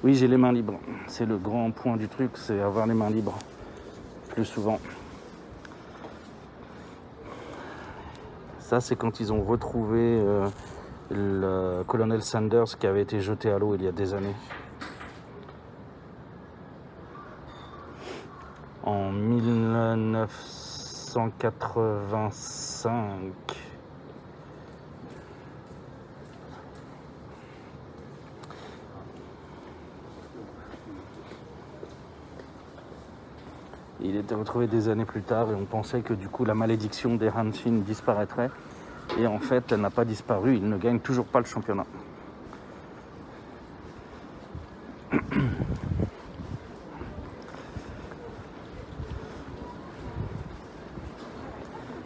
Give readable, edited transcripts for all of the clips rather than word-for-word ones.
Oui, j'ai les mains libres. C'est le grand point du truc, c'est avoir les mains libres plus souvent. Ça, c'est quand ils ont retrouvé le colonel Sanders qui avait été jeté à l'eau il y a des années. En 1985. Il était retrouvé des années plus tard et on pensait que du coup la malédiction des Hanshin disparaîtrait. Et en fait, elle n'a pas disparu, il ne gagne toujours pas le championnat.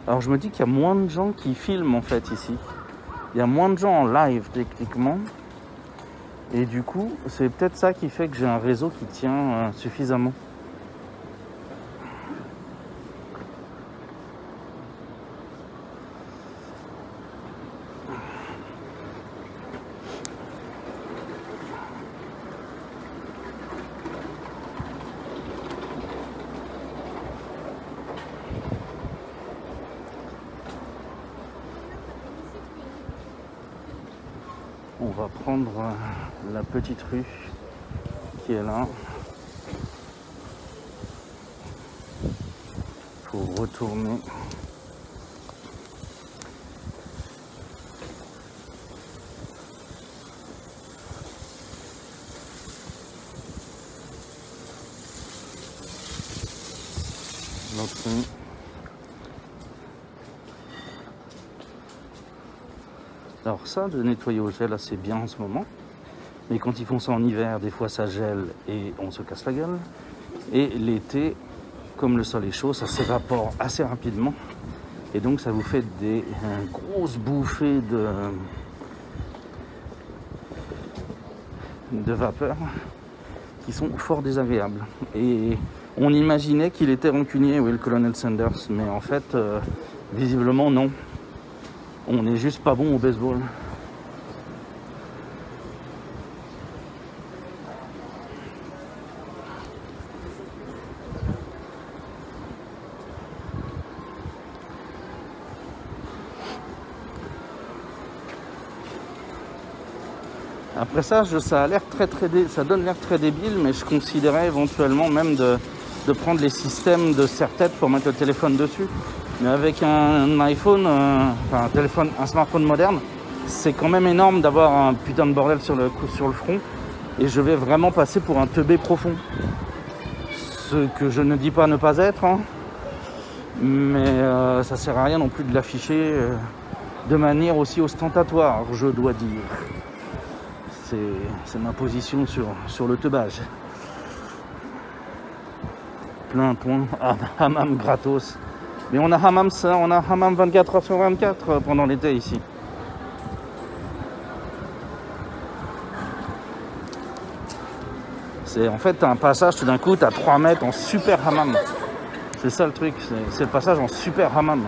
Alors je me dis qu'il y a moins de gens qui filment en fait ici. Il y a moins de gens en live techniquement. Et du coup, c'est peut-être ça qui fait que j'ai un réseau qui tient suffisamment. On va prendre la petite rue qui est là pour retourner. L'autre rue. Alors ça, de nettoyer au gel, là, c'est bien en ce moment. Mais quand ils font ça en hiver, des fois ça gèle et on se casse la gueule. Et l'été, comme le sol est chaud, ça s'évapore assez rapidement. Et donc ça vous fait des grosses bouffées de vapeur qui sont fort désagréables. Et on imaginait qu'il était rancunier, oui, le colonel Sanders, mais en fait, visiblement non. On n'est juste pas bon au baseball. Après ça, ça a l'air ça donne l'air très débile, mais je considérais éventuellement même de prendre les systèmes de serre-tête pour mettre le téléphone dessus. Mais avec un iPhone, un smartphone moderne, c'est quand même énorme d'avoir un putain de bordel sur le front. Et je vais vraiment passer pour un teubé profond. Ce que je ne dis pas ne pas être, hein. Mais ça sert à rien non plus de l'afficher de manière aussi ostentatoire, je dois dire. C'est ma position sur le teubage. Plein point, hammam gratos. Mais on a hammam 24 heures sur 24 pendant l'été ici. C'est en fait un passage tout d'un coup, tu as 3 mètres en super hammam. C'est ça le truc, c'est le passage en super hammam.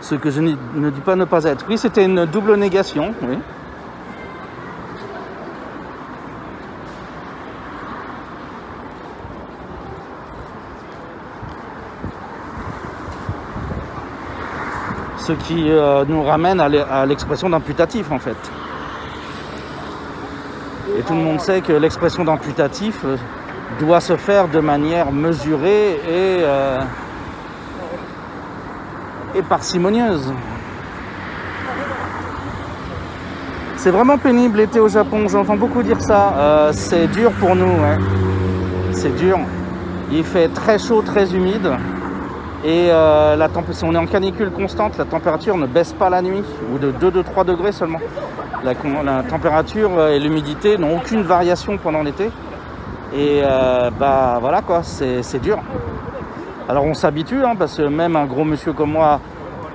Ce que je ne dis pas ne pas être. Oui, c'était une double négation, oui. Ce qui nous ramène à l'expression d'imputatif, en fait. Et tout le monde sait que l'expression d'imputatif doit se faire de manière mesurée et parcimonieuse. C'est vraiment pénible l'été au Japon, j'entends beaucoup dire ça. C'est dur pour nous, ouais. C'est dur. Il fait très chaud, très humide. Et si on est en canicule constante, la température ne baisse pas la nuit, ou de 2-3 degrés seulement. La température et l'humidité n'ont aucune variation pendant l'été. Et bah voilà quoi, c'est dur. Alors on s'habitue, hein, parce que même un gros monsieur comme moi,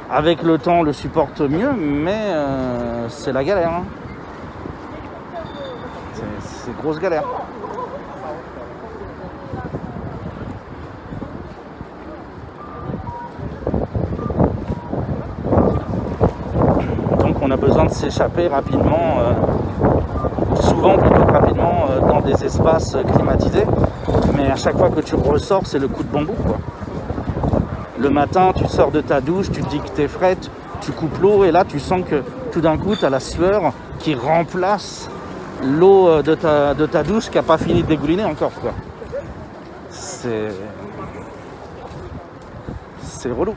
avec le temps, le supporte mieux, mais c'est la galère. Hein. C'est grosse galère. a besoin de s'échapper rapidement, souvent plutôt rapidement dans des espaces climatisés. Mais à chaque fois que tu ressors, c'est le coup de bambou, quoi. Le matin, tu sors de ta douche, tu te dis que t'es frais, tu coupes l'eau et là tu sens que tout d'un coup tu as la sueur qui remplace l'eau de ta douche qui n'a pas fini de dégouliner encore, quoi. C'est relou.